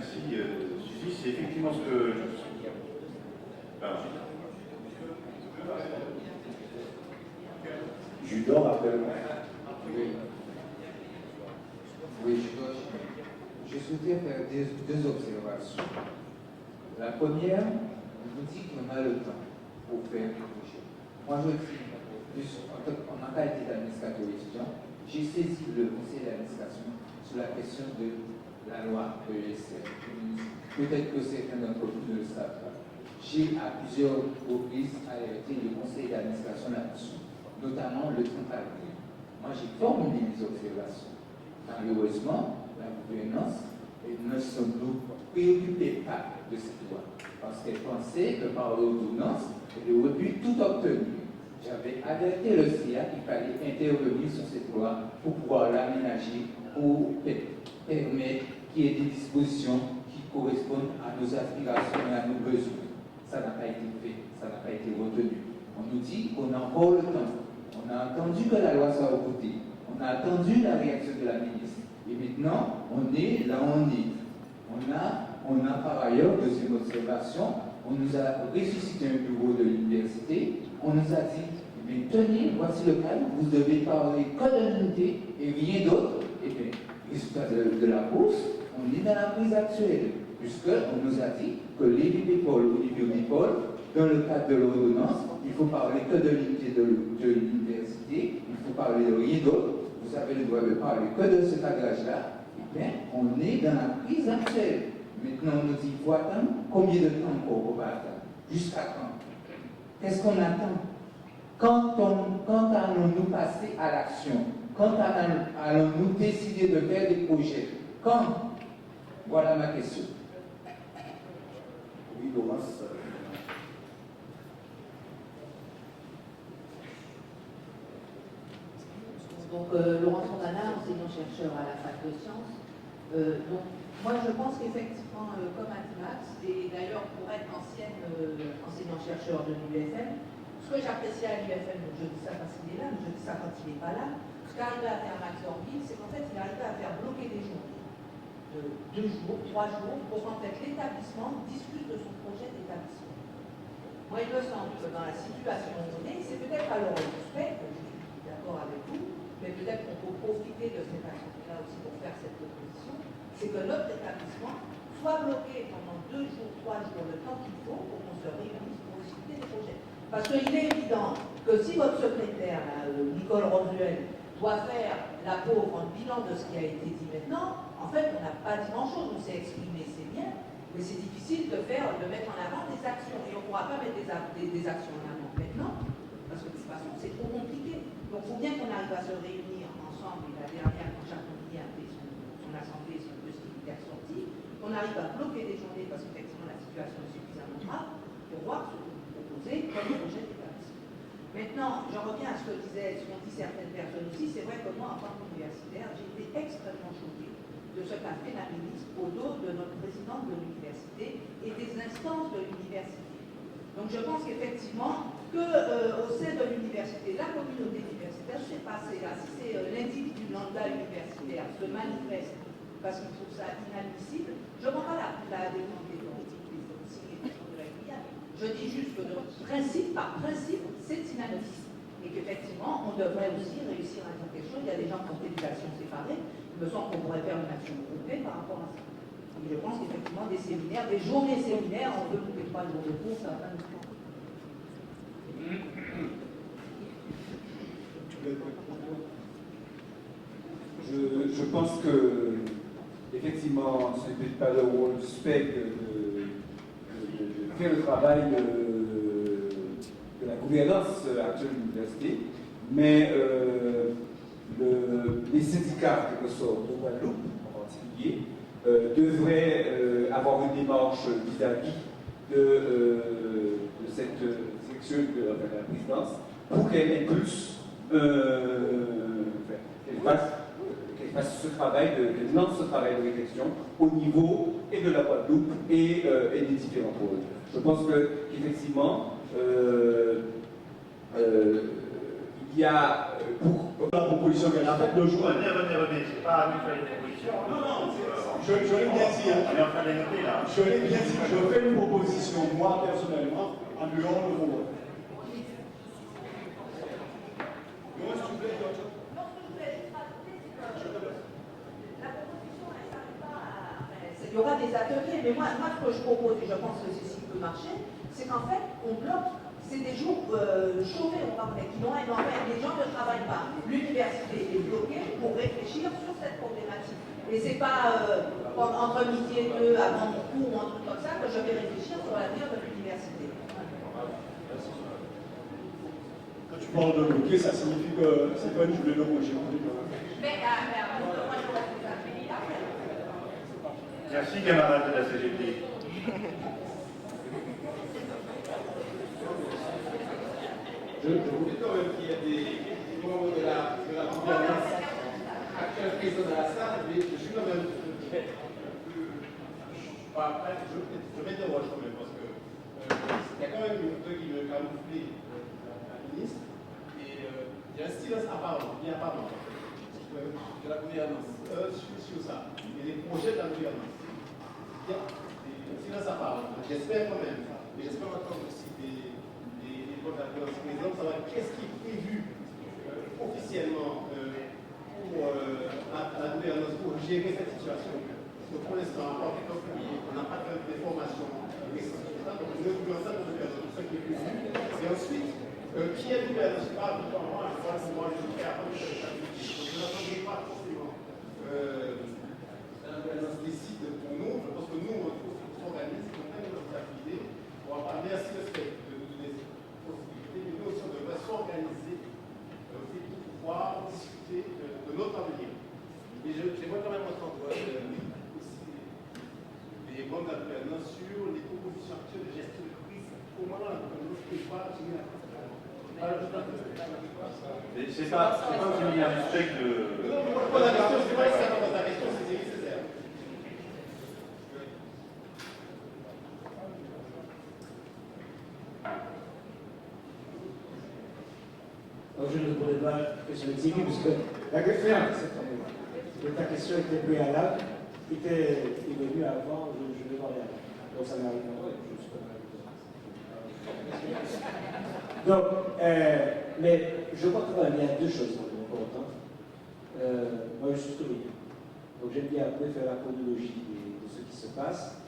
merci, Suzy. C'est effectivement ce que... Pardon. Judor après. Oui. Oui, je souhaitais faire deux observations. La première, je vous dis qu'on a le temps pour faire des projets. Moi, je dis, en qualité d'administrateur étudiant, j'ai saisi le conseil d'administration sur la question de la loi ESR. Peut-être que certains d'entre vous ne le savent pas. J'ai à plusieurs reprises alerté le conseil d'administration là-dessus, notamment le 30 avril. Moi, j'ai formulé des observations. Malheureusement, la gouvernance ne se nous préoccupait pas de cette loi, parce qu'elle pensait que par l'ordonnance, elle aurait pu tout obtenir. J'avais alerté le CIA qu'il fallait intervenir sur cette loi pour pouvoir l'aménager, pour permettre qu'il y ait des dispositions qui correspondent à nos aspirations et à nos besoins. Ça n'a pas été fait, ça n'a pas été retenu. On nous dit qu'on a encore le temps. On a entendu que la loi soit votée. On a attendu la réaction de la ministre. Et maintenant, on est là où on est. On a par ailleurs, deuxième observation, on nous a ressuscité un bureau de l'université. On nous a dit, mais tenez, voici le cas, vous devez parler que de l'unité et rien d'autre. Et bien, résultat de la bourse, on est dans la crise actuelle, puisqu'on nous a dit que les bipôles ou les biobipôles, dans le cadre de l'ordonnance, il faut parler que de l'unité de l'université, il faut parler de rien d'autre. Vous avez le droit de parler que de ce cadrage-là. Eh bien, on est dans la crise actuelle. Maintenant, on nous dit, il faut attendre. Combien de temps encore on va attendre? Jusqu'à quand? Qu'est-ce qu'on attend? Quand allons-nous passer à l'action? Quand allons-nous décider de faire des projets? Quand? Voilà ma question. Oui, Thomas. Donc, Laurent Sandana, enseignant-chercheur à la fac de sciences. Donc, moi, je pense qu'effectivement, comme Atimax, et d'ailleurs pour être ancienne enseignant-chercheur de l'UFM, ce que j'apprécie à l'UFM, je dis ça parce qu'il est là, mais je dis ça quand il n'est pas là, ce qu'arrivait à faire Max Orville, c'est qu'en fait, il arrivait à faire bloquer des journées de 2 jours, 3 jours, pour qu'en fait l'établissement discute de son projet d'établissement. Moi, il me semble que dans la situation où on est, c'est peut-être alors le suspect, je suis d'accord avec vous, mais peut-être qu'on peut profiter de cette action-là aussi pour faire cette proposition, c'est que notre établissement soit bloqué pendant 2 jours, 3 jours, le temps qu'il faut pour qu'on se réunisse pour discuter des projets. Parce qu'il est évident que si votre secrétaire, Nicole Rosuel, doit faire la pauvre en bilan de ce qui a été dit maintenant, en fait, on n'a pas dit grand-chose, on s'est exprimé, c'est bien, mais c'est difficile de mettre en avant des actions. Et on ne pourra pas mettre des actions en avant maintenant, parce que de toute façon, c'est trop compliqué. Donc, il faut bien qu'on arrive à se réunir ensemble, et la dernière, quand Jacques Monnier a fait son assemblée, son dossier qui est sorti, qu'on arrive à bloquer des journées, parce qu'effectivement, la situation est suffisamment grave, pour voir ce que vous proposez comme projet d'établissement. Maintenant, je reviens à ce qu'ont dit certaines personnes aussi. C'est vrai que moi, en tant qu'universitaire, j'ai été extrêmement choquée de ce qu'a fait la ministre au dos de notre présidente de l'université et des instances de l'université. Donc je pense qu'effectivement, qu'au sein de l'université, la communauté universitaire, je ne sais pas si c'est l'individu lambda universitaire se manifeste parce qu'il trouve ça inadmissible, je ne prends pas la défense des politiques, des signes de la Guyane. Je dis juste que par principe, c'est inadmissible. Et qu'effectivement, on devrait aussi réussir à faire quelque chose. Il y a des gens qui ont fait des actions séparées. Il me semble qu'on pourrait faire une action groupée par rapport à ça. Et je pense qu'effectivement, des séminaires, des journées séminaires, on peut couper 3 jours de cours, ça va pas nous prendre. Je pense que, effectivement, ce n'est peut-être pas le rôle du SPEC de faire le travail de la gouvernance actuelle de l'université, mais les syndicats, quelque sorte, de Guadeloupe en particulier, devraient avoir une démarche vis-à-vis de cette section de la présidence pour qu'elle impulse, qu'elle fasse ce travail, qu'elle lance ce travail de réflexion au niveau et de la Guadeloupe et des différents pôles. Je pense qu'effectivement, il y a pour la proposition qu'elle a faite de jouer. Revenez, c'est pas à nous de faire les propositions. Non, Je l'ai bien dit. On est en train de les noter là. Je l'ai bien dit. Je fais une proposition, moi personnellement, en dehors de vos votes. Non, s'il vous plaît, Georges. Non, ce que je voulais juste rajouter, c'est que la proposition, elle ne s'arrête pas à... Il y aura des ateliers, mais moi, ce que je propose, et je pense que c'est ce qui peut marcher, c'est qu'en fait, on bloque. C'est des jours chauffés, on parle, qui n'ont rien. En fait, les gens ne travaillent pas. L'université est bloquée pour réfléchir sur cette problématique. Et c'est pas entre midi et deux, avant mon cours ou un truc comme ça, que je vais réfléchir sur l'avenir de l'université. Quand tu parles de bloquer, ça signifie que c'est pas une journée de congé. Mais moi, je pense que ça finit après. Merci camarades de la CGT. Je voulais quand même qu'il y ait des membres de la gouvernance actuelle présents dans la salle, mais je suis quand même. Je m'interroge quand même, parce que il y a quand même une truc qui me camoufle la ministre, et il y a un silence apparent, bien apparent, de la gouvernance, sur ça, et les projets de la gouvernance. Il y a un silence apparent. J'espère quand même, mais j'espère entendre aussi des par exemple, savoir qu'est-ce qui est prévu officiellement pour la gouvernance pour gérer cette situation. Parce que pour l'instant, on n'a pas de formation récente. Donc, nous devons ça de gouvernance, ce qui est prévu. Et ensuite, qui est gouvernance? Je parle de moi, je fais après le chapitre. Je n'entendais pas forcément la gouvernance décide pour nous. Je pense que nous, on s'organise, on a notre activité. On va parler assez de ce mais nous aussi, on devrait s'organiser pour pouvoir discuter de notre avenir. Mais j'aimerais quand même entendre aussi des membres de la gouvernance sur les propositions actuelles de gestion de crise. Comment la gouvernance peut pas gérer la crise? C'est pas une manière du spectre de... Non, moi, la question, c'est pas ça. La question, c'est nécessaire. Je ne pourrais pas question exécutée, puisque la question, ta question était préalable, était venue avant, je vais parler avant. Donc ça m'arrive pas. Donc, mais je crois qu'il y a deux choses importantes. Moi, je suis historien. Donc j'aime bien après faire la chronologie de ce qui se passe.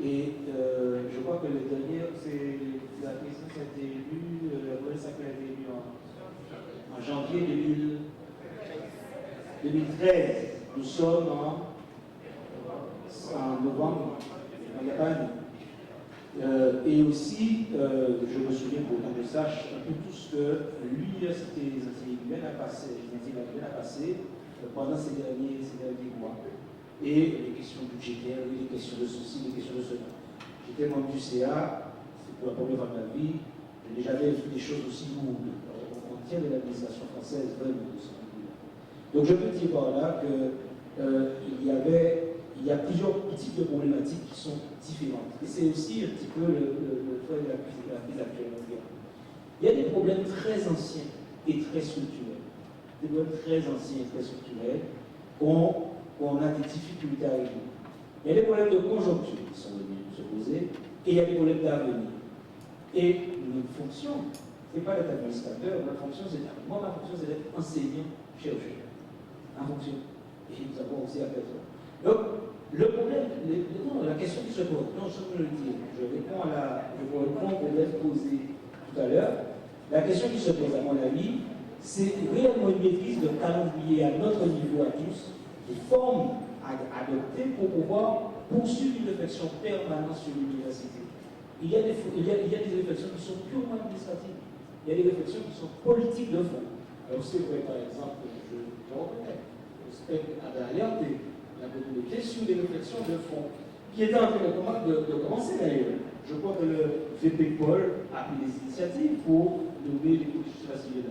Et je crois que le dernier, c'est la présidence a été élue, la première sacrée a été élue en janvier 2013. Nous sommes en novembre, il n'y a pas un an. Et aussi, je me souviens pour qu'on le sache un peu tout ce que l'université des Antilles a passé pendant ces derniers mois. Et les questions budgétaires, les questions de ceci, les questions de cela. J'étais membre du CA, c'est pour la première fois de ma vie, je n'ai jamais vu des choses aussi lourdes. On tient de l'administration française vraiment de ce niveau-là. Donc je peux dire par là qu'il y a plusieurs types de problématiques qui sont différentes. Et c'est aussi un petit peu le fait de la crise actuelle. Il y a des problèmes très anciens et très structurels. Des problèmes très anciens et très structurels qu'on a des difficultés à régler. Il y a des problèmes de conjoncture qui sont venus se poser, et il y a des problèmes d'avenir. Et notre fonction, ce n'est pas d'être administrateur, ma fonction c'est d'être enseignant-chercheur. En fonction. Et nous avons aussi à faire ça. Donc, le problème, la question qui se pose, non, je peux le dire, je réponds au problème posé tout à l'heure. La question qui se pose, à mon avis, c'est réellement une maîtrise de calendrier à notre niveau à tous, des formes à adopter pour pouvoir poursuivre une réflexion permanente sur l'université. Il y a des réflexions qui sont purement administratives. Il y a des réflexions qui sont politiques de fond. Alors, c'est vrai, par exemple, je reconnais, le spectre d'alerter la communauté sur des réflexions de fond, qui étaient en train de commencer d'ailleurs. Je crois que le VP Paul a pris des initiatives pour nommer les commissions civile.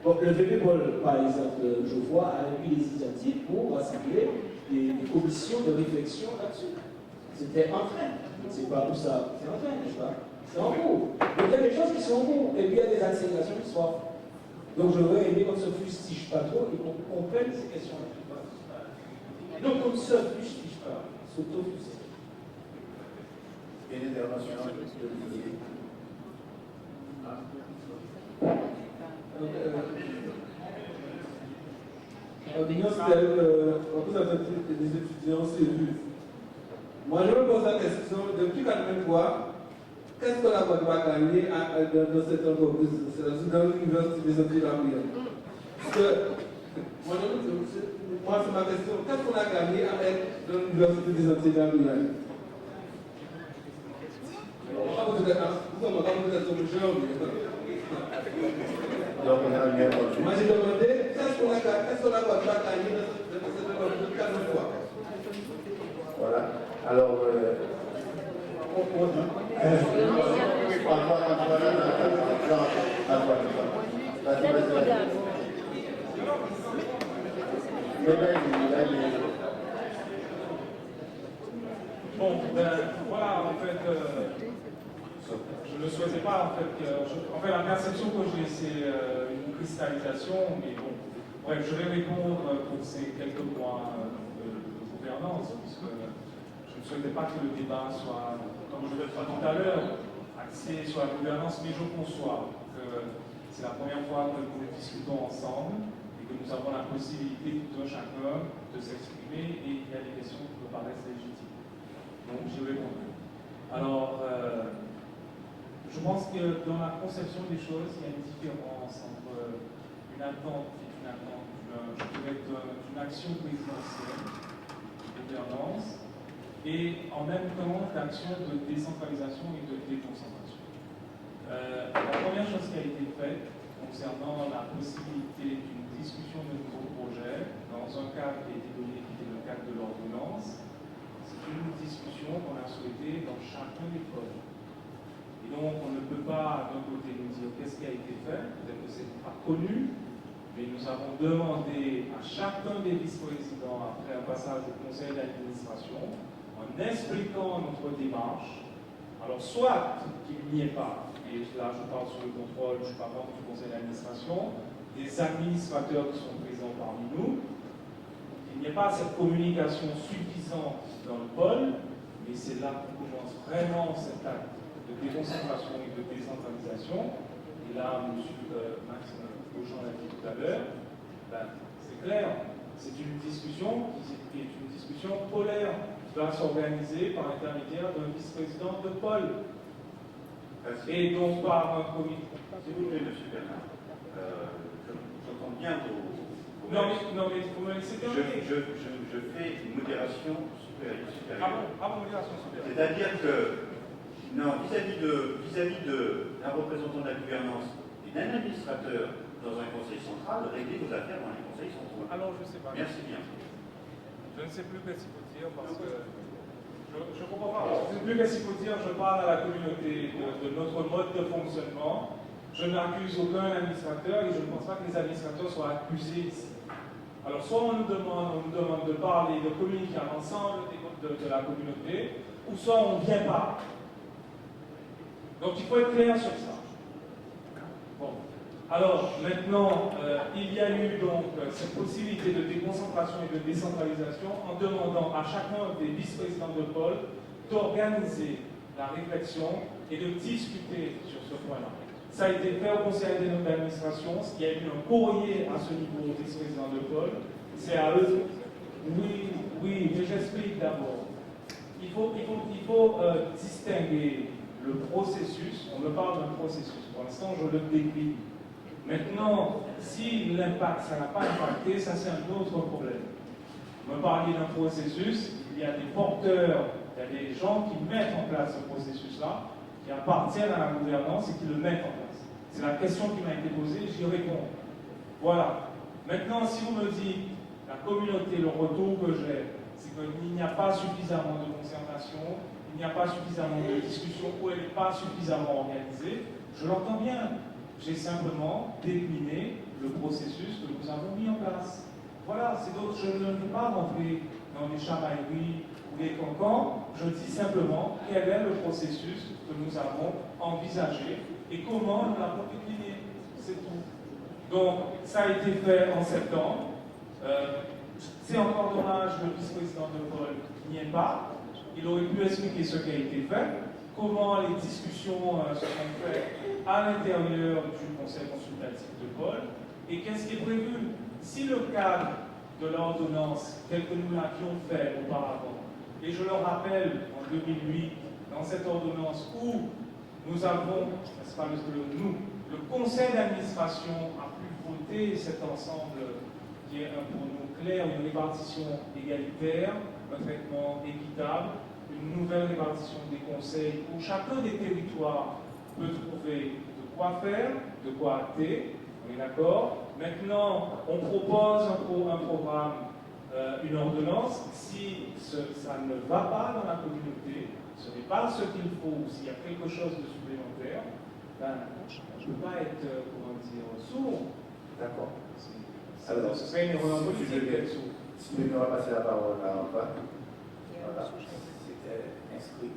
Donc, le VP Paul, par exemple, je vois, a pris des initiatives pour rassembler des commissions de réflexion là-dessus. C'était en train. Je ne sais pas où ça. C'est en train, n'est-ce pas? C'est en cours. Donc, il y a des choses qui sont en cours. Et puis, il y a des accélérations qui sont. Donc, j'aurais aimé qu'on ne se fustige pas trop et qu'on comprenne ces questions-là. Donc on ne se fustige pas, on s'auto-fustige. Et l'intervention de Didier. Opinion, c'était vous avez des étudiants civils. Moi, je me pose la question, depuis 83, qu'est-ce que la Côte va gagner dans cette entreprise, dans l'université des Antilles d'Afrique? Parce que, moi, c'est ma question, qu'est-ce qu'on a gagné à être dans l'université des Antilles d'Afrique? Donc on a bien entendu. Moi j'ai demandé, qu'est-ce qu'on a gagné dans cette entreprise 4 fois? Voilà. Alors, Bon, ben, voilà, en fait, je ne souhaitais pas, en fait, la perception que j'ai, c'est une cristallisation, mais bon, bref, je vais répondre pour ces quelques points de gouvernance, puisque je ne souhaitais pas que le débat soit, comme je l'ai dit tout à l'heure, axé sur la gouvernance, mais je conçois que c'est la première fois que nous discutons ensemble et que nous avons la possibilité tout un chacun de s'exprimer et il y a des questions qui me paraissent légitimes. Donc, j'y réponds. Alors, je pense que dans la conception des choses, il y a une différence entre une attente et d'une action présidentielle, de gouvernance, et en même temps d'action de décentralisation et de déconcentration. La première chose qui a été faite concernant la possibilité d'une discussion de nouveaux projets dans un cadre qui a été donné, qui était le cadre de l'ordonnance, c'est une discussion qu'on a souhaitée dans chacun des pôles. Et donc, on ne peut pas, d'un côté, nous dire qu'est-ce qui a été fait, peut-être que ce n'est pas connu, mais nous avons demandé à chacun des vice-présidents, après un passage au conseil d'administration, en expliquant notre démarche, alors soit qu'il n'y ait pas, et là je parle sur le contrôle, je ne suis pas membre du conseil d'administration, des administrateurs qui sont présents parmi nous, il n'y ait pas cette communication suffisante dans le pôle, mais c'est là qu'on commence vraiment cet acte de déconcentration et de décentralisation. Et là, M. Max Beauchamp l'a dit tout à l'heure, ben, c'est clair, c'est une discussion qui est une discussion polaire qui va s'organiser par l'intermédiaire d'un vice-président de pôle. Et donc par un comité. S'il vous plaît, M. Bernard, j'entends bien vos non, mais vous me laissez terminer. je fais une modération supérieure. Modération supérieure. C'est-à-dire que, non, vis-à-vis d'un représentant de la gouvernance et d'un administrateur dans un conseil central, réglez vos affaires dans les conseils centraux. Alors, je ne sais pas. Merci bien. Je ne sais plus qu'est-ce qu'il faut dire parce que je ne comprends pas. Je ne sais plus qu'est-ce qu'il faut dire. Je parle à la communauté de notre mode de fonctionnement. Je n'accuse aucun administrateur et je ne pense pas que les administrateurs soient accusés ici. Alors, soit on nous demande de parler, de communiquer à l'ensemble de la communauté, ou soit on ne vient pas. Donc, il faut être clair sur ça. Bon. Alors, maintenant, il y a eu donc cette possibilité de déconcentration et de décentralisation en demandant à chacun des vice-présidents de pôle d'organiser la réflexion et de discuter sur ce point-là. Ça a été fait au conseil d'administration, il y a eu un courrier à ce niveau au vice-président de pôle. C'est à eux. Oui, mais j'explique d'abord. Il faut distinguer le processus. On me parle d'un processus. Pour l'instant, je le décline. Maintenant, si l'impact, ça n'a pas impacté, ça c'est un autre problème. Vous me parliez d'un processus, il y a des porteurs, il y a des gens qui mettent en place ce processus-là, qui appartiennent à la gouvernance et qui le mettent en place. C'est la question qui m'a été posée, j'y réponds. Voilà. Maintenant, si vous me dites, la communauté, le retour que j'ai, c'est qu'il n'y a pas suffisamment de concertation, il n'y a pas suffisamment de discussion, ou elle n'est pas suffisamment organisée, je l'entends bien. J'ai simplement décliné le processus que nous avons mis en place. Voilà, c'est d'autres, je ne veux pas rentrer dans les chamailleries ou les cancans, je dis simplement quel est le processus que nous avons envisagé et comment nous l'avons décliné. C'est tout. Donc, ça a été fait en septembre. C'est encore dommage, le vice-président de Paul n'y est pas. Il aurait pu expliquer ce qui a été fait, comment les discussions se sont faites à l'intérieur du conseil consultatif de Paul, et qu'est-ce qui est prévu. Si le cadre de l'ordonnance, tel que nous l'avions fait auparavant, et je le rappelle, en 2008, dans cette ordonnance où nous avons, n'est-ce pas le conseil d'administration a pu voter cet ensemble qui est pour nous clair, une répartition égalitaire, un traitement équitable, une nouvelle répartition des conseils où chacun des territoires peut trouver de quoi faire, de quoi acter, on est d'accord. Maintenant, on propose un programme, une ordonnance. Si ça ne va pas dans la communauté, ce n'est pas ce qu'il faut, ou s'il y a quelque chose de supplémentaire, ben, je ne peux pas être, comment dire, sourd. D'accord. Alors, ce serait une erreur politique d'être sourd. Si nous allons passer la parole à Antoine. Voilà, c'était inscrit.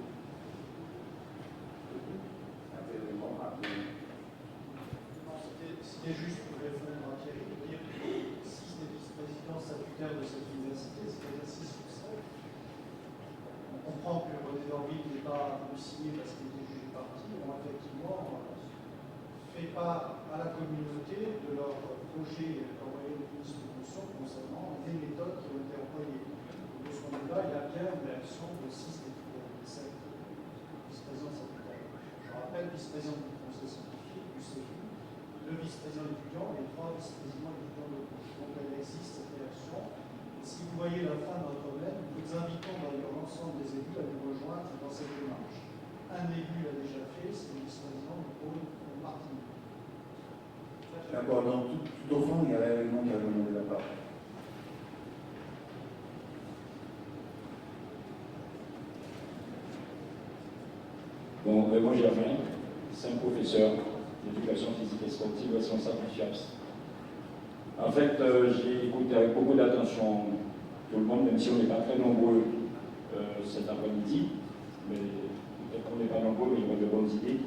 C'était juste pour répondre à Thierry, de dire que 6 des vice-présidents statutaires de cette université, c'est-à-dire 6 sur 7. On comprend que René Dorville n'est pas venu signer parce qu'il était jugé parti, ont effectivement fait part à la communauté de leur projet d'envoyer une disposition concernant les méthodes qui ont été employées. De ce point de vue-là, il y a bien une réaction de 6 des 7 vice-présidents statutaires. Je rappelle, vice-président du conseil scientifique, du CEFI, le vice-président étudiant et 3 vice-présidents étudiants locaux. Donc elle existe cette réaction. Et si vous voyez la fin de notre problème, nous vous invitons d'ailleurs l'ensemble des élus à nous rejoindre dans cette démarche. Un élu l'a déjà fait, c'est le vice-président du pôle Martinique. D'accord, donc tout au fond, il y a réellement qui a demandé la parole. Bon, moi Germain, 5 professeurs d'éducation physique et sportive responsable du FIAPS. En fait, j'ai écouté avec beaucoup d'attention tout le monde, même si on n'est pas très nombreux cet après-midi, mais peut-être qu'on n'est pas nombreux, mais ils ont de bonnes idées.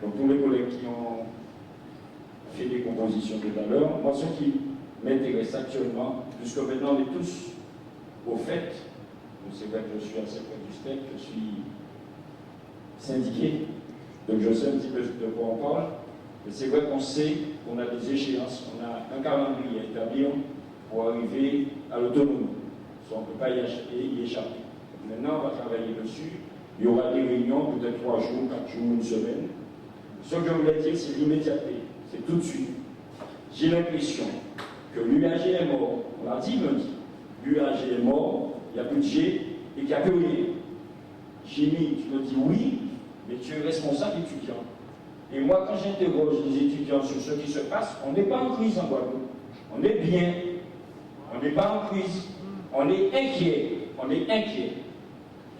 Donc tous les collègues qui ont fait des compositions tout à l'heure, moi ce qui m'intéresse actuellement, puisque maintenant on est tous au fait, c'est vrai que je suis assez près du STEC, je suis syndiqué, donc je sais un petit peu de quoi on parle, mais c'est vrai qu'on sait qu'on a des échéances, on a un calendrier à établir pour arriver à l'autonomie. On ne peut pas y échapper. Maintenant, on va travailler dessus. Il y aura des réunions, peut-être 3 jours, 4 jours, une semaine. Ce que je voulais dire, c'est l'immédiateté. C'est tout de suite. J'ai l'impression que l'UAG est mort. On l'a dit lundi. L'UAG est mort, il n'y a plus de G et qu'il n'y a plus rien. Jimmy, tu me dis oui, mais tu es responsable étudiant. Et moi, quand j'interroge les étudiants sur ce qui se passe, on n'est pas en crise en Guadeloupe. On est bien. On n'est pas en crise. On est inquiet. On est inquiet.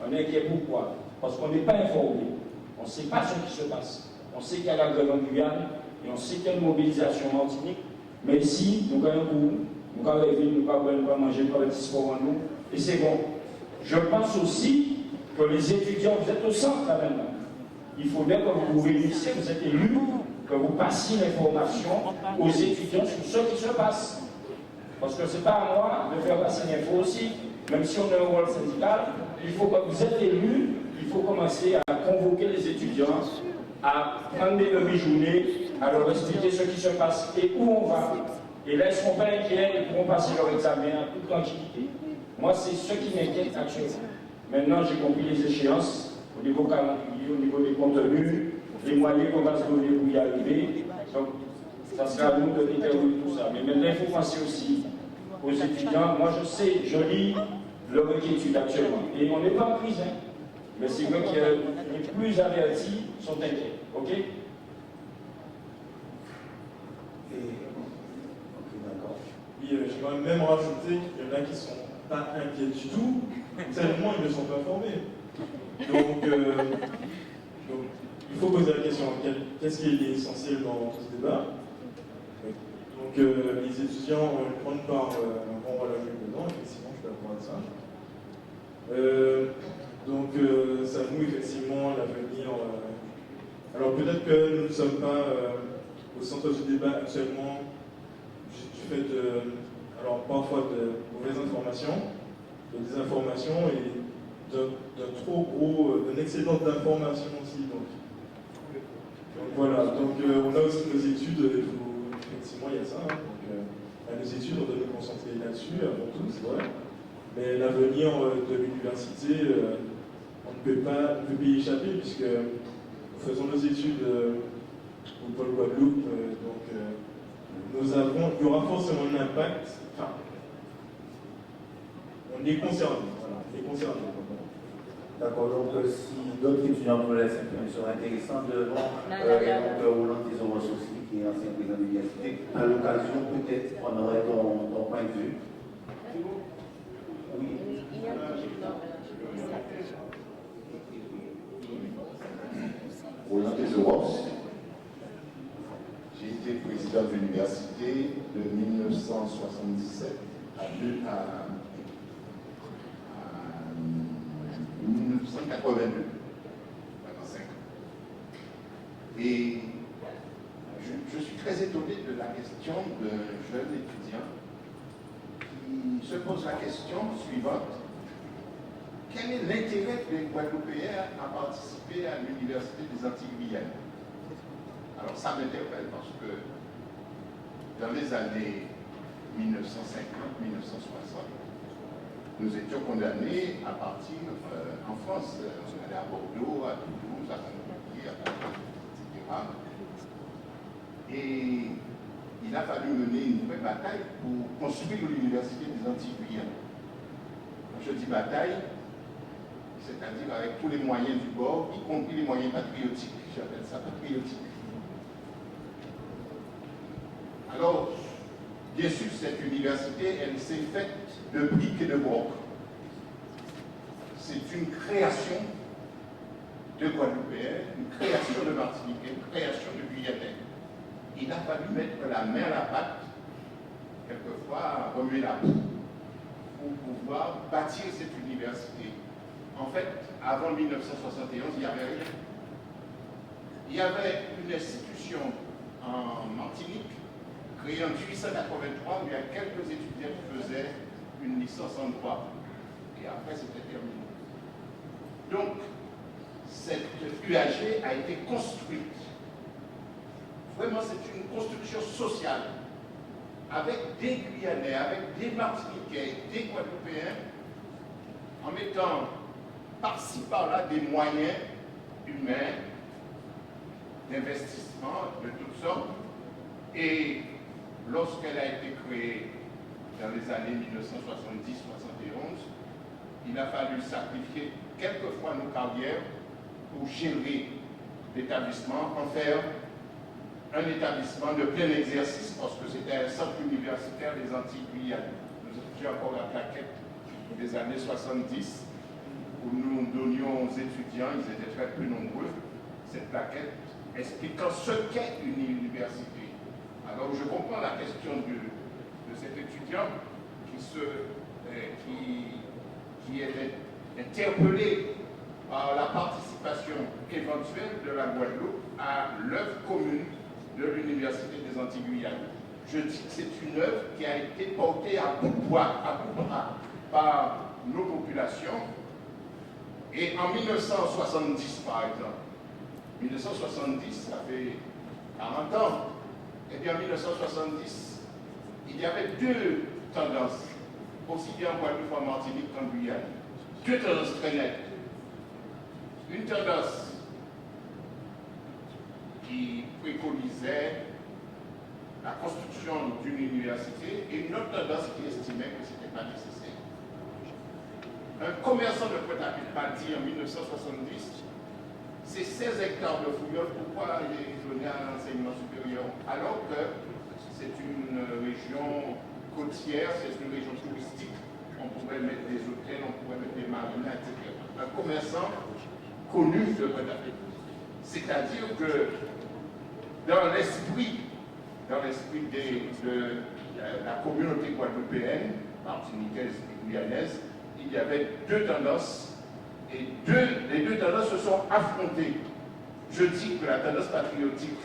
On est inquiet pourquoi? Parce qu'on n'est pas informé. On ne sait pas ce qui se passe. On sait qu'il y a la grève en Guyane et on sait qu'il y a une mobilisation en Martinique. Mais ici, nous avons un coup, nous avons rêvé, nous avons manger, nous avons sport en nous. Et c'est bon. Je pense aussi que les étudiants, vous êtes au centre là maintenant. Il faudrait que vous vous réunissiez, vous êtes élus, que vous passiez l'information aux étudiants sur ce qui se passe. Parce que ce n'est pas à moi de faire passer l'info aussi, même si on a un rôle syndical, il faut que vous êtes élus, il faut commencer à convoquer les étudiants, à prendre des demi-journées, à leur expliquer ce qui se passe et où on va. Et là, ils ne seront pas inquiets, ils pourront passer leur examen en toute tranquillité. Moi, c'est ce qui m'inquiète actuellement. Maintenant, j'ai compris les échéances au niveau calendrier, au niveau des contenus, les moyens qu'on va se donner pour y arriver. Donc, ça sera à nous de déterminer tout ça. Mais maintenant, il faut penser aussi aux étudiants. Moi, je sais, je lis leur inquiétude actuellement. Et on n'est pas en crise, hein. Mais c'est vrai que les plus avertis sont inquiets. OK? Oui, j'ai quand même rajouté qu'il y en a qui ne sont pas inquiets du tout, tellement ils ne sont pas formés. Donc, il faut poser la question, qu'est-ce qui est essentiel dans ce débat? Donc, les étudiants ont une grande part, un grand rôle à jouer dedans, effectivement, je suis d'accord avec ça. Ça nous, effectivement, l'avenir. Alors, peut-être que nous ne sommes pas au centre du débat actuellement, du fait de, alors parfois de mauvaises informations, de désinformation et d'un excédent d'information aussi. Donc voilà, donc on a aussi nos études, effectivement il y a ça, hein, donc on a nos études, on doit nous concentrer là-dessus avant tout, c'est vrai. Mais l'avenir de l'université, on ne peut y échapper puisque nous faisons nos études au Pôle Guadeloupe, donc il y aura forcément un impact, enfin, on est concerné, voilà, on est concerné. D'accord, donc si d'autres étudiants veulent s'imprimer, ce serait intéressant de et donc Roland Thésaurus aussi, qui est ancien président de l'université, à l'occasion peut-être on aurait ton point de vue. Oui. Roland Thésaurus, j'ai été président de l'université de 1977 à 1982, pendant 5 ans. Et je suis très étonné de la question d'un jeune étudiant qui se pose la question suivante. Quel est l'intérêt des Guadeloupéens à participer à l'Université des Antilles Guyanes? Alors ça m'interpelle parce que dans les années 1950-1960, nous étions condamnés à partir en France. On allait à Bordeaux, à Toulouse, à Montpellier, à Paris, etc. Et il a fallu mener une vraie bataille pour construire l'Université des Antilles Guyanes. Quand je dis bataille, c'est-à-dire avec tous les moyens du bord, y compris les moyens patriotiques. J'appelle ça patriotique. Alors, bien sûr, cette université, elle s'est faite de briques et de brocs. C'est une création de Guadeloupéens, une création de Martiniquais, une création de Guyanais. Il a fallu mettre la main à la pâte, quelquefois remuer la boue, pour pouvoir bâtir cette université. En fait, avant 1971, il n'y avait rien. Il y avait une institution en Martinique, créée en 1883, où il y a quelques étudiants qui faisaient une licence en droit. Et après, c'était terminé. Donc, cette UAG a été construite. Vraiment, c'est une construction sociale, avec des Guyanais, avec des Martiniquais, des Guadeloupéens, en mettant par-ci, par-là des moyens humains, d'investissement de toutes sortes. Et lorsqu'elle a été créée dans les années 1970-71, il a fallu sacrifier quelquefois nos carrières pour gérer l'établissement, en faire un établissement de plein exercice, parce que c'était un centre universitaire des Antilles Guyanes. Nous étions encore la plaquette des années 70, où nous donnions aux étudiants, ils étaient très peu nombreux, cette plaquette expliquant ce qu'est une université. Alors je comprends la question de cet étudiant qui était interpellé par la participation éventuelle de la Guadeloupe à l'œuvre commune de l'Université des Antilles Guyanes. Je dis que c'est une œuvre qui a été portée à bout de bras par nos populations. Et en 1970, par exemple, 1970, ça fait 40 ans, et bien en 1970, il y avait deux tendances, aussi bien en Guadeloupe qu'en Martinique qu'en Guyane. Deux tendances très nettes. Une tendance qui préconisait la construction d'une université et une autre tendance qui estimait que ce n'était pas nécessaire. Un commerçant de Pointe-à-Pitre m'a dit en 1970, c'est 16 hectares de fouillole, pourquoi il est donné à l'enseignement supérieur, alors que c'est une région côtière, c'est une région touristique, on pourrait mettre des hôtels, on pourrait mettre des marinas, etc. Un commerçant connu de Pointe-à-Pitre. C'est-à-dire que dans l'esprit de la communauté guadeloupéenne, martiniquaise et guyanaise, il y avait deux tendances, et les deux tendances se sont affrontées. Je dis que la tendance patriotique,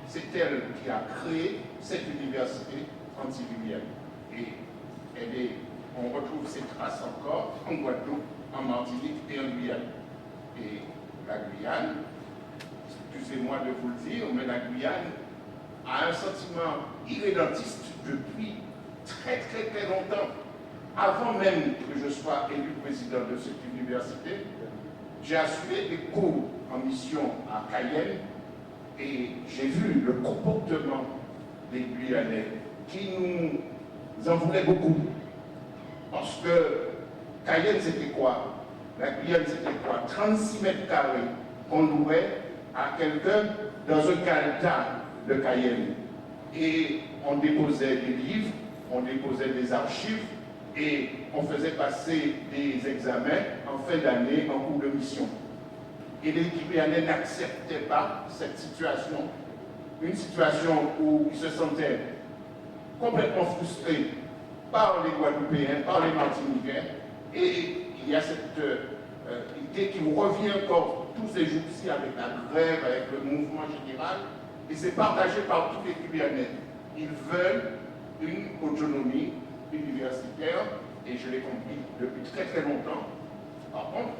c'est elle qui a créé cette université anti-guyannaise. Et elle est on retrouve ces traces encore en Guadeloupe, en Martinique et en Guyane. Et la Guyane, excusez-moi de vous le dire, mais la Guyane a un sentiment irrédentiste depuis très longtemps. Avant même que je sois élu président de cette université, j'ai assuré des cours en mission à Cayenne et j'ai vu le comportement des Guyanais qui nous en voulaient beaucoup. Parce que Cayenne, c'était quoi? La Guyane, c'était quoi? 36 mètres carrés qu'on louait à quelqu'un dans un calta de Cayenne. Et on déposait des livres, on déposait des archives et on faisait passer des examens en fin d'année en cours de mission. Et les Guyanais n'acceptaient pas cette situation, une situation où ils se sentaient complètement frustrés par les Guadeloupéens, par les Martiniquais. Et il y a cette idée qui revient encore tous ces jours-ci avec la grève, avec le mouvement général, et c'est partagé par tous les Guyanais. Ils veulent une autonomie universitaire, et je l'ai compris depuis très longtemps. Par contre,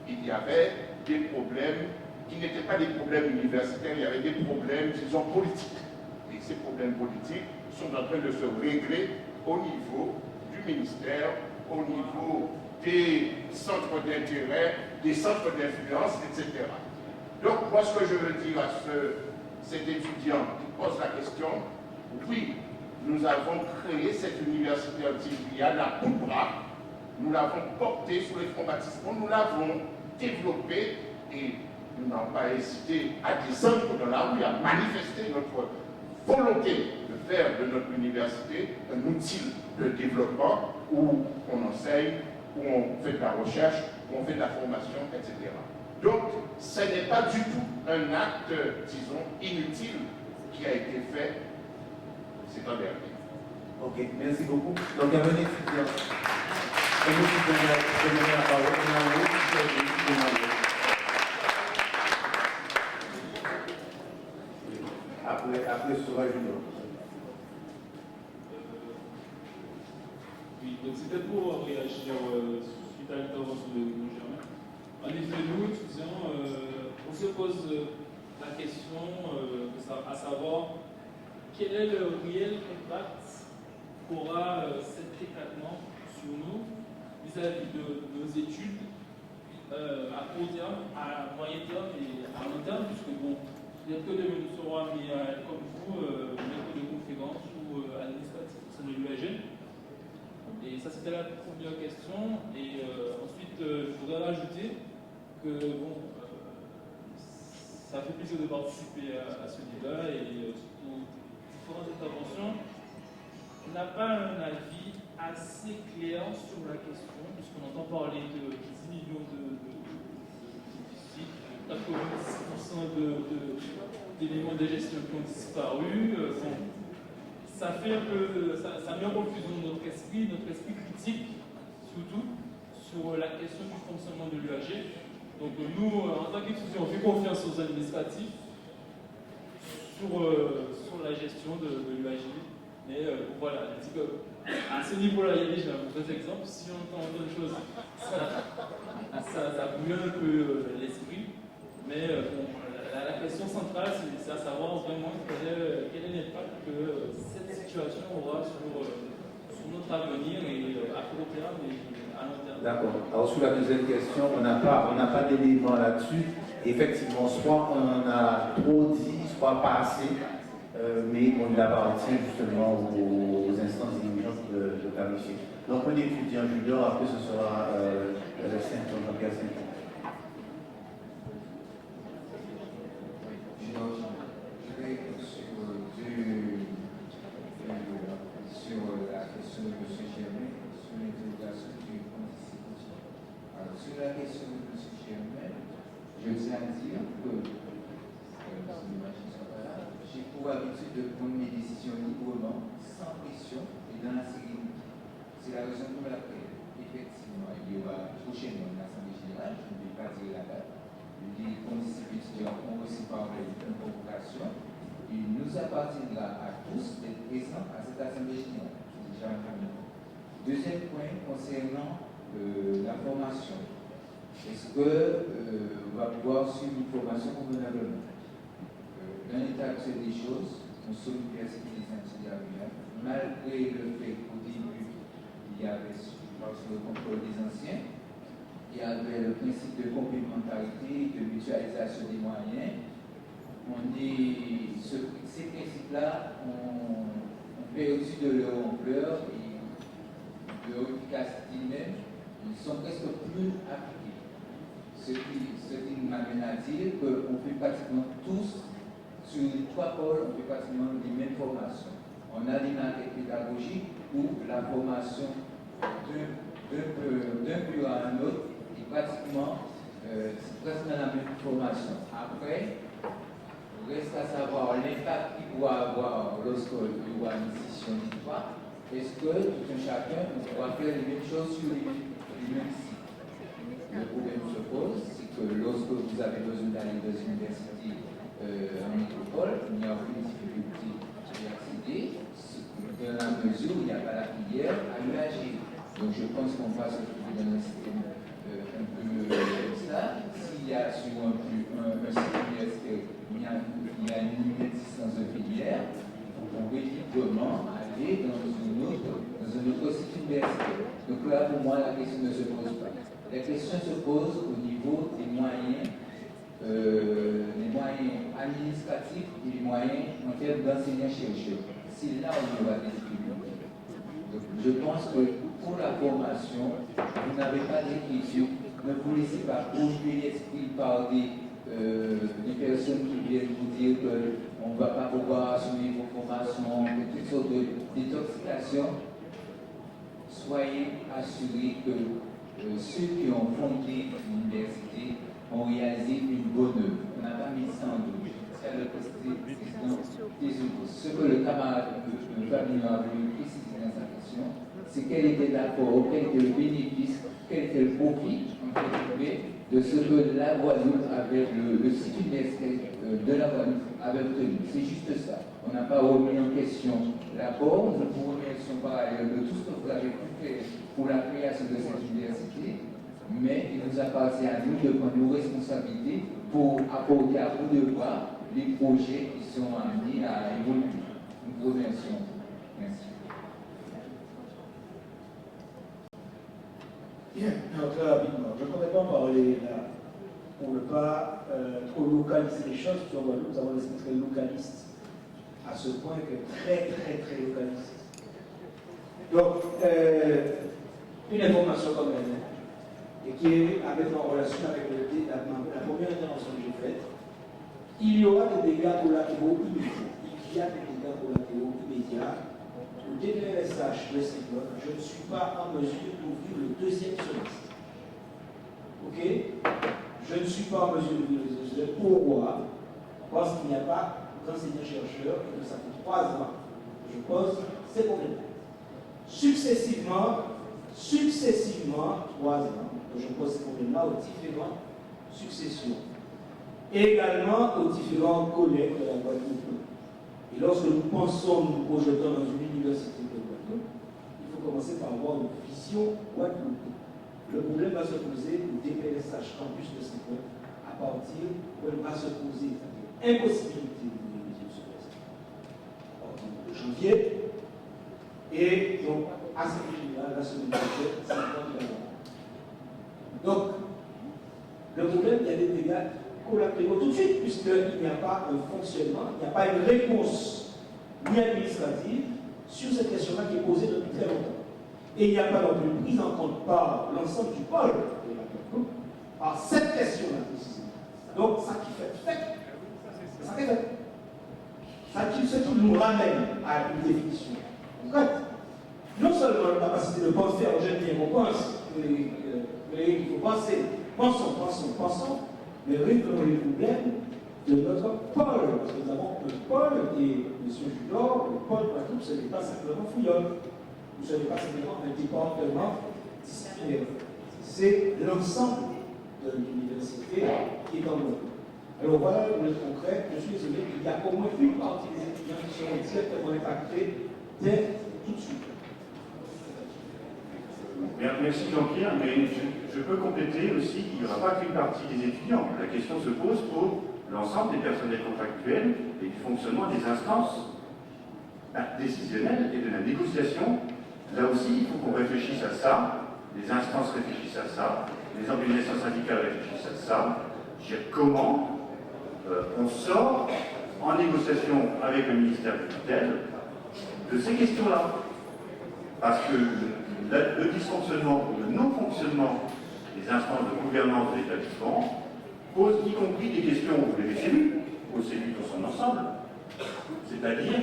il y avait des problèmes qui n'étaient pas des problèmes universitaires, il y avait des problèmes, disons, politiques. Et ces problèmes politiques sont en train de se régler au niveau du ministère, au niveau des centres d'intérêt, des centres d'influence, etc. Donc, moi, ce que je veux dire à cet étudiant qui pose la question, oui, nous avons créé cette université anti-Guyane à bout de bras, nous l'avons portée sous les fonds baptismaux, nous l'avons développée et nous n'avons pas hésité à descendre dans la rue, à manifester notre volonté de faire de notre université un outil de développement où on enseigne, où on fait de la recherche, où on fait de la formation, etc. Donc, ce n'est pas du tout un acte, disons, inutile qui a été fait. C'est un dernier. Ok, merci beaucoup. Donc, il y a un étudiant. Un étudiant qui donne la parole. Après Sora Junior. Oui, donc c'était pour réagir suite à l'intervention de Germain. En effet, nous, étudiants, on se pose la question à savoir quel est le réel impact qu'aura cet éclatement sur nous vis-à-vis de nos études à court terme, à moyen terme et à long terme, puisque bon, peut-être que demain nous serons amenés à être comme vous, maître de conférence ou administratif au sein de l'UAG. Et ça, c'était la première question. Et ensuite, je voudrais rajouter que bon, ça fait plaisir de participer à ce débat et surtout différentes interventions. On n'a pas un avis assez clair sur la question, puisqu'on entend parler de 10 millions de déficits, 90% d'éléments de gestion qui ont disparu. Bon, ça fait un peu, ça met en confusion notre esprit critique, surtout sur la question du fonctionnement de l'UAG. Donc nous, en tant qu'étudiants, on fait confiance aux administratifs sur la gestion de l'UAG. Mais voilà, je dis qu'à ce niveau-là, il y a déjà un mauvais exemple. Si on entend d'autres choses, ça bouille un peu l'esprit. Mais bon, la question centrale, c'est à savoir vraiment quel est l'impact que cette situation aura sur notre avenir et à court terme et à long terme. D'accord. Alors, sur la deuxième question, on n'a pas d'éléments là-dessus. Effectivement, soit on a trop dit, soit pas assez, mais on appartient justement aux instances dirigeantes de clarifier. Donc, on étudie en junior, après ce sera Jean-Pierre Saint-Jean. Sur la question de M. Germain, sur l'interrogation du participation. Alors, sur la question de M. Germain, je tiens à dire que j'ai pour habitude de prendre mes décisions librement, sans pression et dans la sérénité. C'est la raison pour laquelle, effectivement, il y aura prochainement une assemblée générale, je ne vais pas dire la date. Les condisciples étudiants ont aussi parlé d'une convocation. Il nous appartiendra à tous d'être présents à cette assemblée générale. C'est déjà un cabinet. Deuxième point concernant la formation. Est-ce qu'on va pouvoir suivre une formation convenablement? Dans l'état actuel des choses, nous sommes une université des Antilles, malgré le fait qu'au début, il y avait le contrôle des anciens, il y avait le principe de complémentarité, de mutualisation des moyens. Ces principes-là ont perdu de leur ampleur et de leur efficacité même, ils sont presque plus appliqués. Ce qui m'amène à dire qu'on fait pratiquement tous, sur les trois pôles, on fait pratiquement les mêmes formations. On a des maquettes pédagogiques où la formation d'un bureau à un autre est pratiquement la même formation. Après, il reste à savoir l'impact qu'il pourra avoir lorsqu'il y aura une décision d'histoire. Est-ce que tout un chacun pourra faire les mêmes choses sur les mêmes sites? Le problème se pose, c'est que lorsque vous avez besoin d'aller dans une université en métropole, il n'y a aucune difficulté d'y accéder, dans la mesure où il n'y a pas la filière à l'UAG. Donc je pense qu'on va se trouver dans un système un peu comme ça. S'il y a sur un site universitaire, il y a une inexistence de filière, on pourrait librement aller dans un autre site universitaire. Donc là, pour moi, la question ne se pose pas. La question se pose au niveau des moyens administratifs et les moyens en termes d'enseignants-chercheurs. C'est là où il y aura des difficultés. Donc, je pense que pour la formation, vous n'avez pas d'écriture, ne vous laissez pas conjurer l'esprit par des personnes qui viennent vous dire qu'on ne va pas pouvoir assumer vos formations, toutes sortes de détoxication. Soyez assurés que ceux qui ont fondé l'université ont réalisé une bonne œuvre. On n'a pas mis ça en doute. C'est le président des autres. Ce que le camarade Fabien a voulu préciser dans sa question, c'est quel était l'apport, quel était le bénéfice, quel était le profit de ce que la Guadeloupe avait, le site universitaire de la Guadeloupe avait obtenu. C'est juste ça. On n'a pas remis en question l'apport. Nous vous remercions par ailleurs de tout ce que vous avez pu faire pour la création de cette université, mais il nous appartient à nous de prendre nos responsabilités pour apporter à bout de bras les projets qui sont amenés à évoluer. Nous vous remercions. Merci. Bien, alors très rapidement, je ne pourrais pas parler là pour ne pas trop localiser les choses, puis nous avons des très localistes à ce point que très localistes. Donc, une information comme elle, et qui est à mettre en relation avec la première intervention que j'ai faite, il y aura des dégâts collatéraux immédiats. Il y a des dégâts collatéraux immédiats. Le DPSH de Cyclone, je ne suis pas en mesure d'ouvrir le deuxième semestre. Ok? Je ne suis pas en mesure d'ouvrir le deuxième semestre. Pourquoi? Parce qu'il n'y a pas d'enseignant-chercheur et que ça fait 3 ans que je pose ces problèmes. Successivement, 3 ans que je pose ces problèmes-là aux différentes successions. Et également aux différents collègues de la Guadeloupe. Et lorsque nous pensons, nous projetons dans une université de Guadeloupe, il faut commencer par avoir une vision Guadeloupe. Le problème va se poser au DPSH campus de Cyclone à partir où elle va se poser, c'est-à-dire impossibilité de le deuxième semestre à partir de janvier. Et donc, à ce niveau-là, la semaine prochaine, c'est donc, le problème, il y a des dégâts collatéraux tout de suite, puisqu'il n'y a pas un fonctionnement, il n'y a pas une réponse ni administrative sur cette question-là qui est posée depuis très longtemps. Et il n'y a pas non plus prise en compte par l'ensemble du pôle de la Guadeloupe par cette question-là précisément. Donc, ça qui fait ça qui fait. Ce qui nous ramène à une définition concrète. Non seulement la capacité de penser, alors j'aime bien qu'on pense, il faut penser, pensons, mais réglons les problèmes de notre pôle. Parce que nous avons un pôle et M. Judor, le pôle Guadeloupe, ce n'est pas simplement Fouillol, ou ce n'est pas simplement un département disciplinaire. C'est l'ensemble de l'université qui est en Guadeloupe. Alors voilà le concret, je suis désolé, il y a au moins une partie des étudiants qui seront directement impactés dès tout de suite. Merci Jean-Pierre, mais je peux compléter aussi qu'il n'y aura pas qu'une partie des étudiants. La question se pose pour l'ensemble des personnels contractuels et du fonctionnement des instances décisionnelles et de la négociation. Là aussi, il faut qu'on réfléchisse à ça, les instances réfléchissent à ça, les organisations syndicales réfléchissent à ça. Comment on sort en négociation avec le ministère du tutelle de ces questions-là. Parce que le dysfonctionnement ou le non-fonctionnement des instances de gouvernance de l'établissement pose y compris des questions au CELU, au CELU dans son ensemble. C'est-à-dire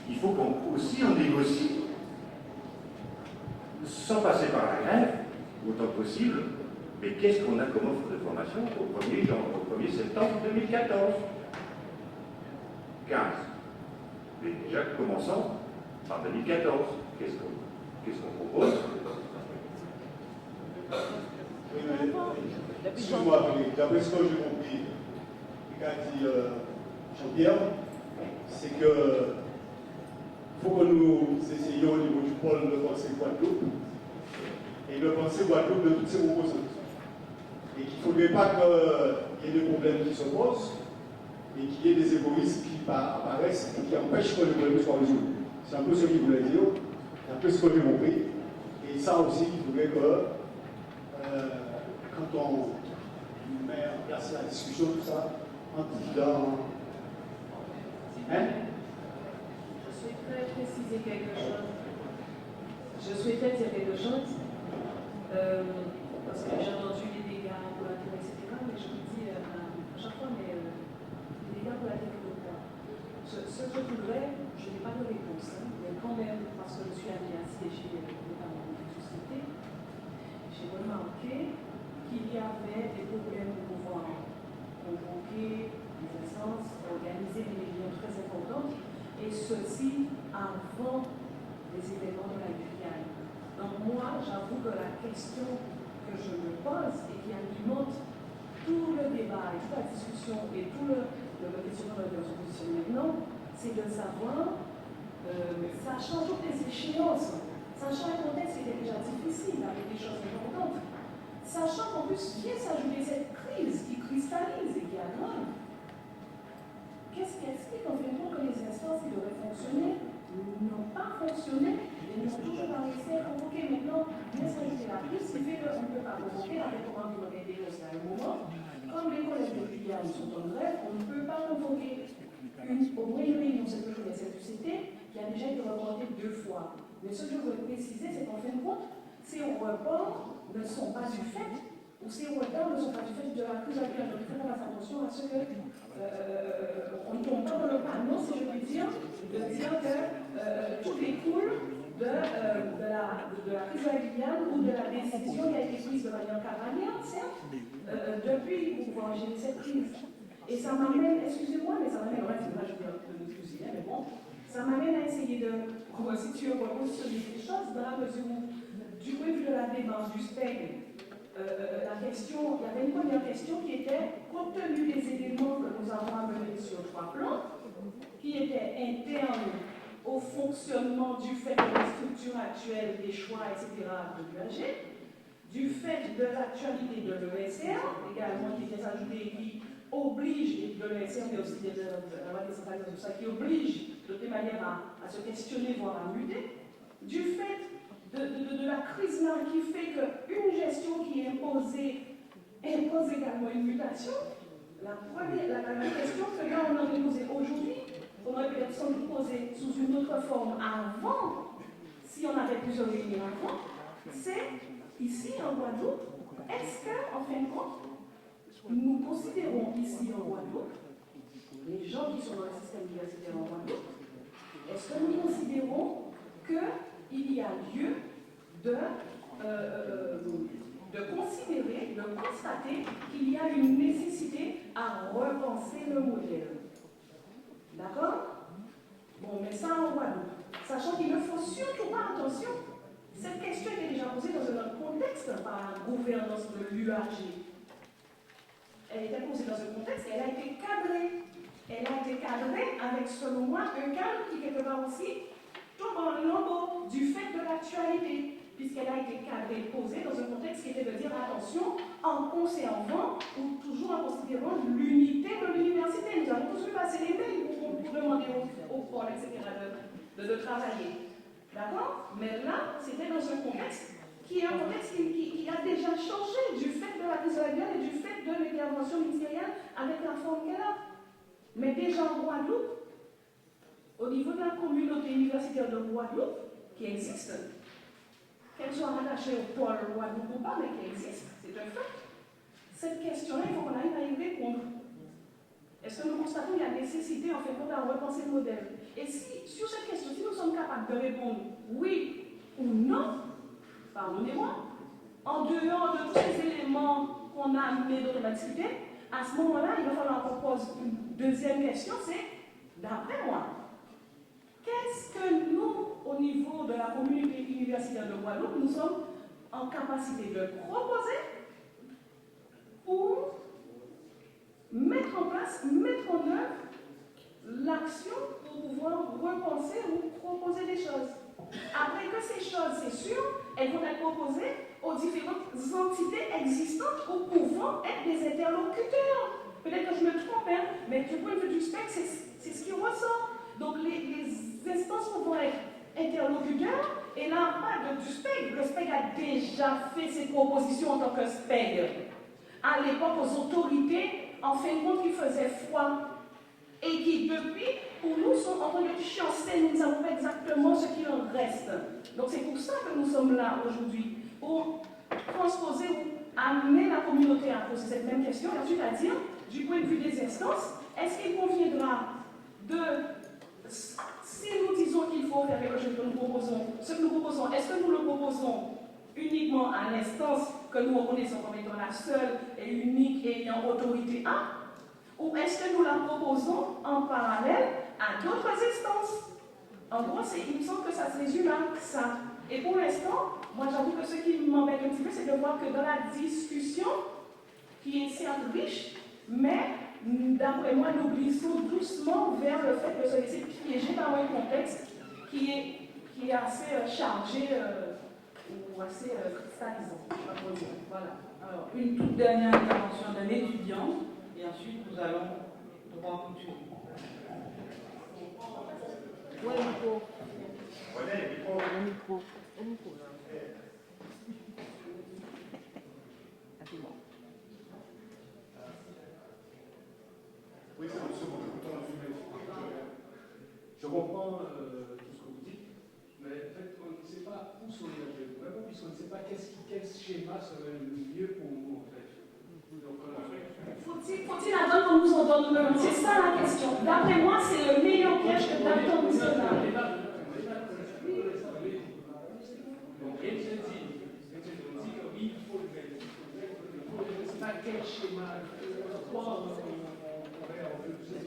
qu'il faut qu'on aussi on négocie sans passer par la grève, autant que possible, mais qu'est-ce qu'on a comme offre de formation au 1er septembre 2014 15. Mais déjà, commençons par 2014. Qu'est-ce qu'on propose? Excuse-moi, d'après ce que j'ai compris, ce qu'a dit Jean-Pierre, c'est que faut que nous essayions au niveau du pôle de penser Guadeloupe et de penser Guadeloupe de toutes ces propositions. Et qu'il ne faudrait pas qu'il y ait des problèmes qui se posent et qu'il y ait des égoïsmes qui apparaissent et qui empêchent que le problème soit résolu. C'est un peu ce qu'il voulait dire, c'est un peu ce que j'ai compris. Et ça aussi, il faudrait que quand on met en place la discussion, tout ça, en disant. Hein? Je souhaiterais préciser quelque chose. Je souhaitais dire quelque chose, parce que j'ai entendu les dégâts collatéraux, etc. Mais je vous dis à chaque fois, mais les dégâts collatéraux, ce que je voudrais, je n'ai pas de réponse, hein, mais quand même, parce que je suis allée assiéger notamment une société, j'ai remarqué qu'il y avait des problèmes de pouvoir convoquer des instances, organiser des réunions très importantes, et ceci avant les événements de la Guyane. Donc moi, j'avoue que la question que je me pose et qui alimente tout le débat et toute la discussion et tout le questionnement de notre position maintenant, c'est de savoir, sachant toutes les échéances, sachant un contexte qui était déjà difficile avec des choses importantes, sachant qu'en plus vient s'ajouter cette crise qui cristallise et qui aggrave. Qu'est-ce qui explique en fin de compte que les instances qui devraient fonctionner n'ont pas fonctionné et n'ont toujours pas réussi à convoquer? Maintenant, vient s'ajouter la crise, ce qui fait qu'on ne peut pas convoquer avec comment vous l'avez dénoncé à un moment. Comme les collègues de Guyane sont en grève, on ne peut pas convoquer au moins une réunion cette journée de cette société qui a déjà été reportée 2 fois. Mais ce que je voudrais préciser, c'est qu'en fin de compte, ces reports ne sont pas du fait, ou ces retards ne sont pas du fait de la crise actuelle. Donc il faut qu'on fasse attention à ce que on ne tombe pas dans le panneau, si je puis dire, de dire que tout découle de la crise haïtienne ou de la décision qui a été prise de manière cavalière, certes, depuis pour pouvoir gérer cette crise. Et ça m'amène, excusez-moi, mais ça m'amène, c'est pas je veux m'excuser, mais bon, ça m'amène à essayer de reconstituer, repositionner les choses dans la mesure où, du point de vue de la démarche du SPEG, la question, il y avait une première question qui était, compte tenu des éléments que nous avons amenés sur 3 plans, qui étaient internes au fonctionnement du fait de la structure actuelle, des choix, etc., de l'UAG, du fait de l'actualité de l'ESR, également qui vient s'ajouter et qui oblige, de l'ESR, mais aussi de la loi décentralisée, tout ça, qui oblige de toute manière à se questionner, voire à muter, du fait de la crise là qui fait qu'une gestion qui est imposée impose également une mutation. La question que là on a posée aujourd'hui, on aurait peut-être sans doute posé sous une autre forme avant, si on avait plusieurs réunions avant, c'est ici en Guadeloupe, est-ce qu'en fin de compte, nous considérons ici en Guadeloupe, les gens qui sont dans le système universitaire en Guadeloupe, est-ce que nous considérons qu'il y a lieu de considérer, de constater qu'il y a une nécessité à repenser le modèle? D'accord? Bon, mais ça en Guadeloupe. Sachant qu'il ne faut surtout pas, attention, cette question était déjà posée dans un autre contexte par la gouvernance de l'UAG. Elle était posée dans un contexte, elle a été cadrée. Elle a été cadrée avec, selon moi, un cadre qui, quelque part aussi, tombe en lambeau du fait de l'actualité. puisqu'elle a été cadrée, posée dans un contexte qui était de dire attention, en conservant ou toujours en considérant l'unité de l'université. Nous avons tous vu passer les mails pour demander aux pôles, etc., de travailler. D'accord? Mais là, c'était dans un contexte qui est un contexte qui a déjà changé du fait de la crise de la guerre et du fait de l'intervention ministérielle avec la forme qu'elle a. Mais déjà en Guadeloupe, au niveau de la communauté universitaire de Guadeloupe, qui existe, qu'elle soit rattachée au pôle Guadeloupe ou pas, mais qui existe, c'est un fait. Cette question-là, il faut qu'on arrive à y répondre. Est-ce que nous constatons qu'il y a nécessité, en fait, de repenser le modèle? Et si, sur cette question, si nous sommes capables de répondre oui ou non, pardonnez-moi, en dehors de tous ces éléments qu'on a amenés dans la discuter, à ce moment-là, il va falloir qu'on pose une deuxième question, c'est, d'après moi, qu'est-ce que nous, au niveau de la communauté universitaire de Guadeloupe, nous sommes en capacité de proposer pour mettre en place, mettre en œuvre l'action pour pouvoir repenser ou proposer des choses. Après que ces choses, c'est sûr, elles vont être proposées aux différentes entités existantes ou pouvant être des interlocuteurs. Peut-être que je me trompe, hein, mais du point de vue du SPEC, c'est ce qui ressort. Donc les instances pouvant être interlocuteurs, et là, pas du SPEC. Le SPEC a déjà fait ses propositions en tant que SPEC. À l'époque, aux autorités, en fin de compte, qui faisaient foi et qui, depuis, pour nous, sont en train de chancer. Nous ne savons pas exactement ce qu'il en reste. Donc c'est pour ça que nous sommes là aujourd'hui, pour transposer ou amener la communauté à poser cette même question, et ensuite à dire, du point de vue des instances, est-ce qu'il conviendra de, si nous disons qu'il faut faire quelque chose que nous proposons, ce que nous proposons, est-ce que nous le proposons uniquement à l'instance que nous reconnaissons comme étant la seule et unique et ayant autorité A, ou est-ce que nous la proposons en parallèle à d'autres instances? En gros, il me semble que ça se résume à ça. Et pour l'instant, moi j'avoue que ce qui m'embête un petit peu, c'est de voir que dans la discussion, qui est certes riche, mais d'après moi, nous glissons doucement vers le fait de se laisser piéger par un contexte qui est assez chargé ou assez cristallisant. Voilà. Alors, une toute dernière intervention d'un étudiant, et ensuite nous allons droit au couture. Ouais, le micro. Le micro. Au micro, là. Rapidement. Oui, c'est bon, je comprends tout ce que vous dites, mais en fait, on ne sait pas où s'engager vraiment, puisqu'on ne sait pas quel schéma serait le mieux pour nous, en fait. Faut-il attendre qu'on nous en donne nous-mêmes? C'est ça la question. D'après moi, c'est le meilleur piège que d'attendre nous en donne.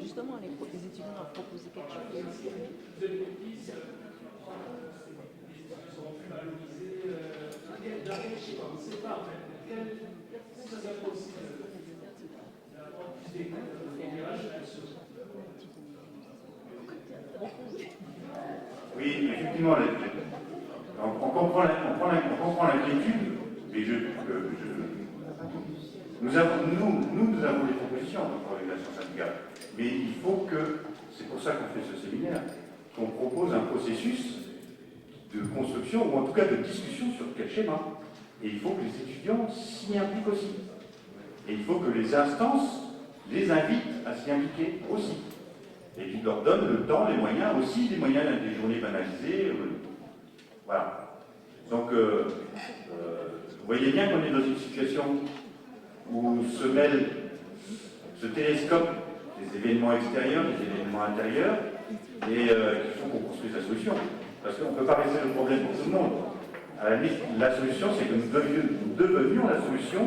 Justement, les étudiants ont proposé quelque chose. Oui, effectivement, on comprend l'inquiétude, mais nous avons des propositions pour l'organisation syndicale. Mais il faut que, c'est pour ça qu'on fait ce séminaire, qu'on propose un processus de construction, ou en tout cas de discussion sur quel schéma. Et il faut que les étudiants s'y impliquent aussi. Et il faut que les instances les invitent à s'y impliquer aussi. Et qu'ils leur donnent le temps, les moyens aussi, des moyens des journées banalisées. Voilà. Donc, vous voyez bien qu'on est dans une situation où se mêlent, se télescopent des événements extérieurs, des événements intérieurs, et qu'il faut qu'on construise la solution. Parce qu'on ne peut pas résoudre le problème pour tout le monde. À la limite, la solution, c'est que nous devenions la solution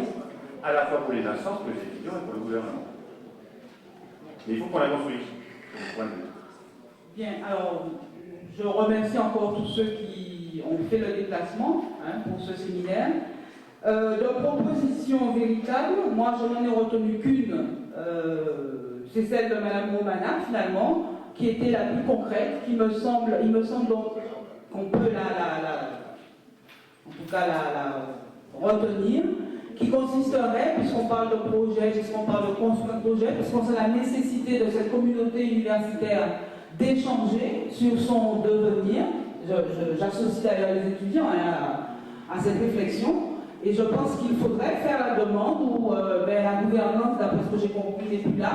à la fois pour les instances, pour les étudiants et pour le gouvernement. Mais il faut qu'on la construise. Bien, alors, je remercie encore tous ceux qui ont fait le déplacement pour ce séminaire. De propositions véritables, moi je n'en ai retenu qu'une, c'est celle de Mme Romana finalement, qui était la plus concrète, il me semble qu'on peut en tout cas la retenir, qui consisterait, puisqu'on parle de projet, puisqu'on parle de construire un projet, puisqu'on sait la nécessité de cette communauté universitaire d'échanger sur son devenir. J'associe d'ailleurs les étudiants à cette réflexion, et je pense qu'il faudrait faire la demande où la gouvernance, d'après ce que j'ai compris, n'est plus là,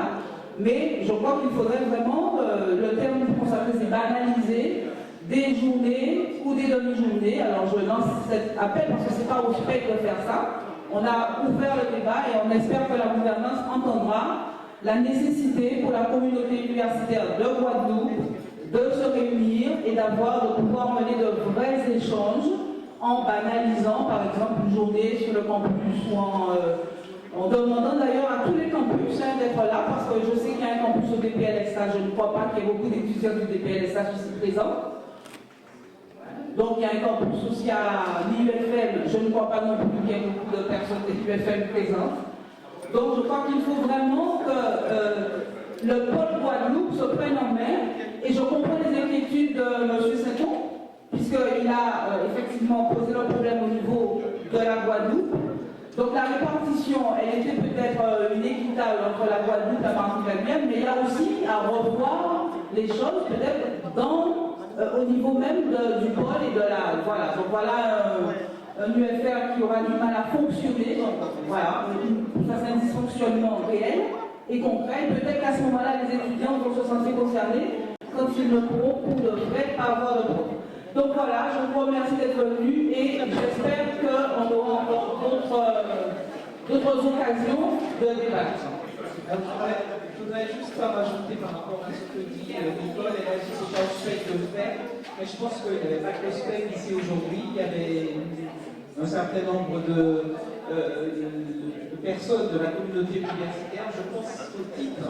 mais je crois qu'il faudrait vraiment, le terme consacré, c'est banaliser des journées ou des demi-journées. Alors je lance cet appel parce que ce n'est pas au SPEC de faire ça. On a ouvert le débat et on espère que la gouvernance entendra la nécessité pour la communauté universitaire de Guadeloupe de se réunir et de pouvoir mener de vrais échanges en banalisant par exemple une journée sur le campus ou en demandant d'ailleurs à tous les campus d'être là, parce que je sais qu'il y a un campus au DPLSA, je ne crois pas qu'il y ait beaucoup d'étudiants du DPLSA ici présents. Donc il y a un campus aussi à l'UFM, je ne crois pas non plus qu'il y ait beaucoup de personnes de l'UFM présentes. Donc je crois qu'il faut vraiment que le pôle Guadeloupe se prenne en main, et je comprends les inquiétudes de M. Sainton, puisqu'il a effectivement posé le problème au niveau de la Guadeloupe. Donc la répartition, elle était peut-être inéquitable entre la Guadeloupe et la Martinique, mais il y a aussi à revoir les choses peut-être au niveau même du pôle et de la... Voilà, donc voilà un UFR qui aura du mal à fonctionner, donc voilà, ça c'est un dysfonctionnement réel et concret. Peut-être qu'à ce moment-là, les étudiants vont se sentir concernés quand ils ne pourront pour de vrai pas avoir de problème. Donc voilà, je vous remercie d'être venus et j'espère qu'on aura encore d'autres occasions de débattre. Je voudrais juste pas rajouter par rapport à ce que dit Nicole, elle a dit que c'est pas au SPEC de le faire, mais je pense qu'il n'y avait pas que le SPEC ici aujourd'hui, il y avait un certain nombre de personnes de la communauté universitaire. Je pense qu'au titre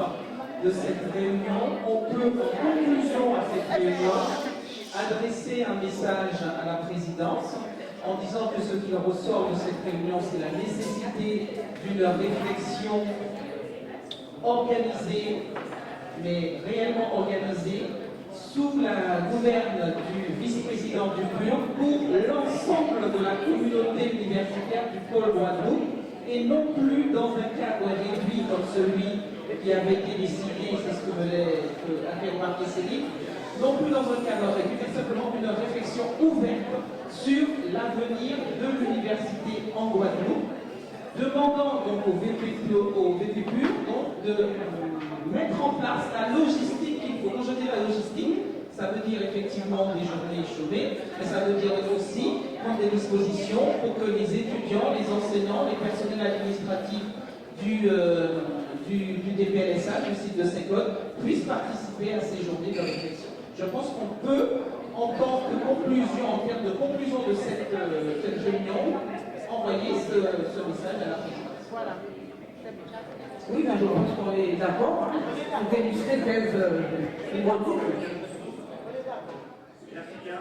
de cette réunion, on peut, en conclusion à cette réunion, adresser un message à la présidence en disant que ce qui ressort de cette réunion, c'est la nécessité d'une réflexion organisée, mais réellement organisée, sous la gouverne du vice-président du PUR pour l'ensemble de la communauté universitaire du pôle Guadeloupe, et non plus dans un cadre réduit comme celui qui avait été décidé, c'est ce que avait remarqué Céline, non plus dans un cadre réduit, mais simplement une réflexion ouverte sur l'avenir de l'université en Guadeloupe, demandant donc au VPPUR de mettre en place la logistique qu'il faut. Quand je dis la logistique, ça veut dire effectivement des journées chômées, mais ça veut dire aussi prendre des dispositions pour que les étudiants, les enseignants, les personnels administratifs du DPLSA, du site de Saint-Claude, puissent participer à ces journées de réflexion. Je pense qu'on peut, en tant que conclusion, en termes de conclusion de cette réunion, envoyer ce message à la présidence. Voilà. Oui, ben je pense qu'on est d'accord. Vous illustrer thèse. Merci bien.